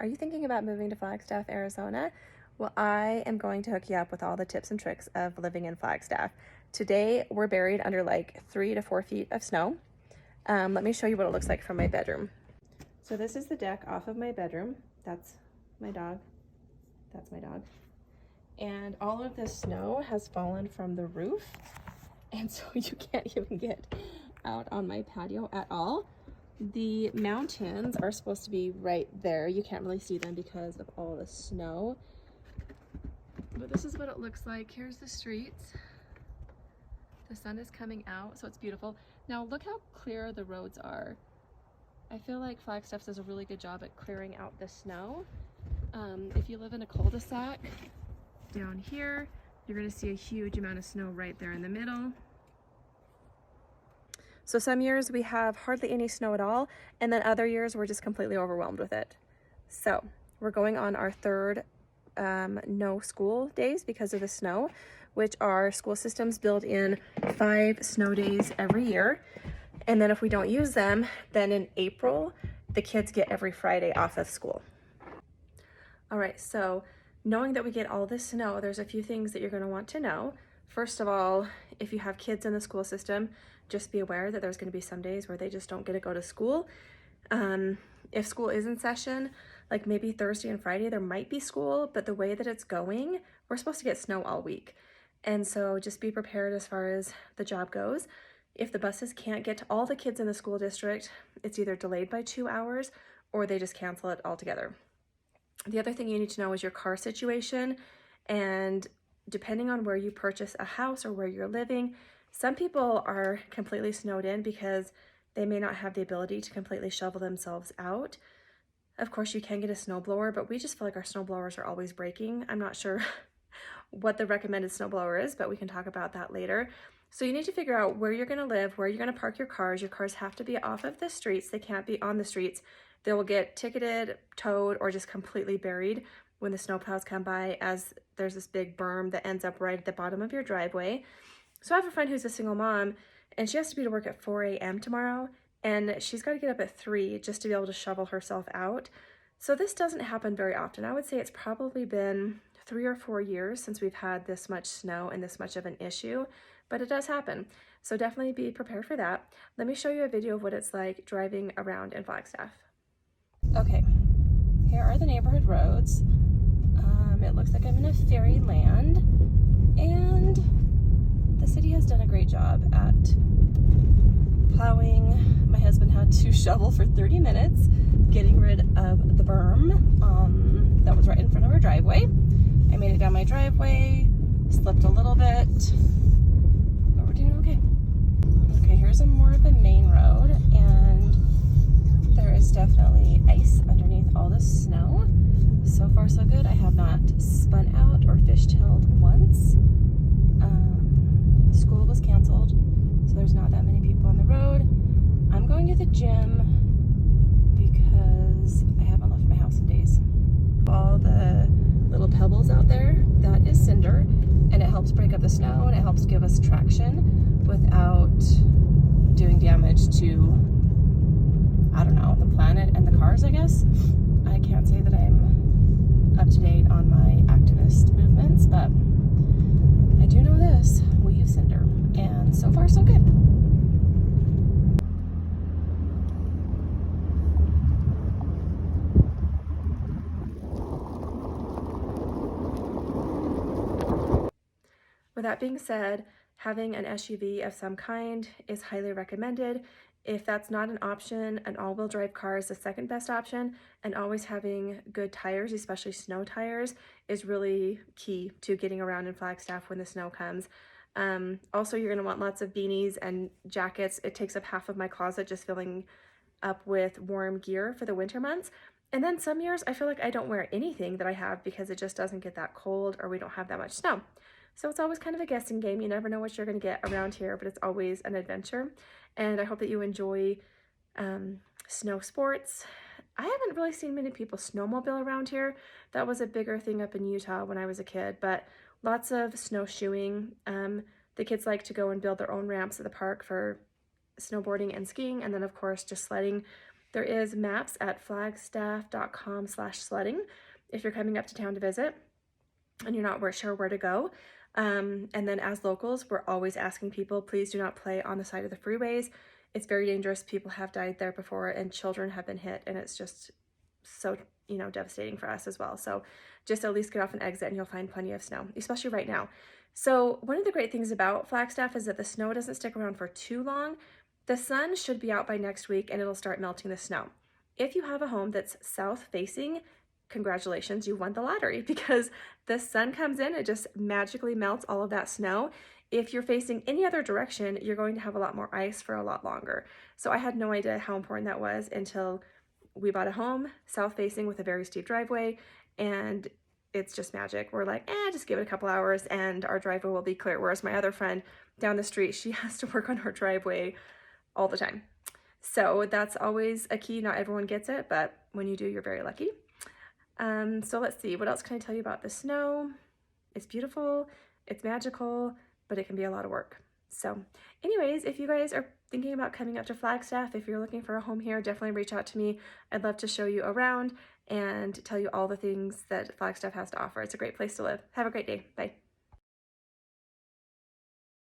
Are you thinking about moving to Flagstaff, Arizona? Well, I am going to hook you up with all the tips and tricks of living in Flagstaff. Today, we're buried under like 3 to 4 feet of snow. Let me show you what it looks like from my bedroom. So this is the deck off of my bedroom. That's my dog. That's my dog. And all of this snow has fallen from the roof. And so you can't even get out on my patio at all. The mountains are supposed to be right there. You can't really see them because of all the snow. But this is what it looks like. Here's the streets. The sun is coming out, so it's beautiful. Now look how clear the roads are. I feel like Flagstaff does a really good job at clearing out the snow. If you live in a cul-de-sac down here, you're gonna see a huge amount of snow right there in the middle. So some years we have hardly any snow at all, and then other years we're just completely overwhelmed with it. So we're going on our third no school days because of the snow, which our school systems build in 5 snow days every year. And then if we don't use them, then in April, the kids get every Friday off of school. All right, so knowing that we get all this snow, there's a few things that you're gonna want to know. First of all, if you have kids in the school system, just be aware that there's gonna be some days where they just don't get to go to school. If school is in session, like maybe Thursday and Friday, there might be school, but the way that it's going, we're supposed to get snow all week. And so just be prepared as far as the job goes. If the buses can't get to all the kids in the school district, it's either delayed by 2 hours or they just cancel it altogether. The other thing you need to know is your car situation, and depending on where you purchase a house or where you're living, some people are completely snowed in because they may not have the ability to completely shovel themselves out. Of course, you can get a snowblower, but we just feel like our snowblowers are always breaking. I'm not sure what the recommended snowblower is, but we can talk about that later. So you need to figure out where you're gonna live, where you're gonna park your cars. Your cars have to be off of the streets. They can't be on the streets. They will get ticketed, towed, or just completely buried when the snowplows come by, as there's this big berm that ends up right at the bottom of your driveway. So I have a friend who's a single mom, and she has to be to work at 4 a.m. tomorrow, and she's got to get up at 3 just to be able to shovel herself out. So this doesn't happen very often. I would say it's probably been 3 or 4 years since we've had this much snow and this much of an issue, but it does happen. So definitely be prepared for that. Let me show you a video of what it's like driving around in Flagstaff. Okay, here are the neighborhood roads. It looks like I'm in a fairyland, and the city has done a great job at plowing. My husband had to shovel for 30 minutes, getting rid of the berm that was right in front of our driveway. I made it down my driveway, slipped a little bit, but we're doing okay. Okay, here's more of a main road, and there is definitely ice underneath all the snow. So far so good. I have not spun out or fishtailed once. School was canceled, so there's not that many people on the road. I'm going to the gym because I haven't left my house in days. All the little pebbles out there, that is cinder, and it helps break up the snow, and it helps give us traction without doing damage to, I don't know, the planet and the cars, I guess. I can't say that I'm up to date on my activist movements, but I do know this: we use cinder, and so far so good. With that being said, having an SUV of some kind is highly recommended. If that's not an option, an all-wheel drive car is the second best option, and always having good tires, especially snow tires, is really key to getting around in Flagstaff when the snow comes. Also, you're gonna want lots of beanies and jackets. It takes up half of my closet just filling up with warm gear for the winter months. And then some years I feel like I don't wear anything that I have because it just doesn't get that cold or we don't have that much snow. So it's always kind of a guessing game. You never know what you're gonna get around here, but it's always an adventure. And I hope that you enjoy snow sports. I haven't really seen many people snowmobile around here. That was a bigger thing up in Utah when I was a kid, but lots of snowshoeing. The kids like to go and build their own ramps at the park for snowboarding and skiing, and then of course just sledding. There is maps at flagstaff.com/sledding if you're coming up to town to visit and you're not sure where to go. And then as locals, we're always asking people, please do not play on the side of the freeways. It's very dangerous. People have died there before and children have been hit, and it's just so, devastating for us as well. So just at least get off an exit and you'll find plenty of snow, especially right now. So one of the great things about Flagstaff is that the snow doesn't stick around for too long. The sun should be out by next week and it'll start melting the snow. If you have a home that's south facing, congratulations, you won the lottery, because the sun comes in, it just magically melts all of that snow. If you're facing any other direction, you're going to have a lot more ice for a lot longer. So I had no idea how important that was until we bought a home south facing with a very steep driveway, and it's just magic. We're like, just give it a couple hours and our driveway will be clear. Whereas my other friend down the street, she has to work on her driveway all the time. So that's always a key. Not everyone gets it, but when you do, you're very lucky. So let's see, what else can I tell you about the snow? It's beautiful, it's magical, but it can be a lot of work. So anyways, if you guys are thinking about coming up to Flagstaff, if you're looking for a home here, definitely reach out to me. I'd love to show you around and tell you all the things that Flagstaff has to offer. It's a great place to live. Have a great day. Bye.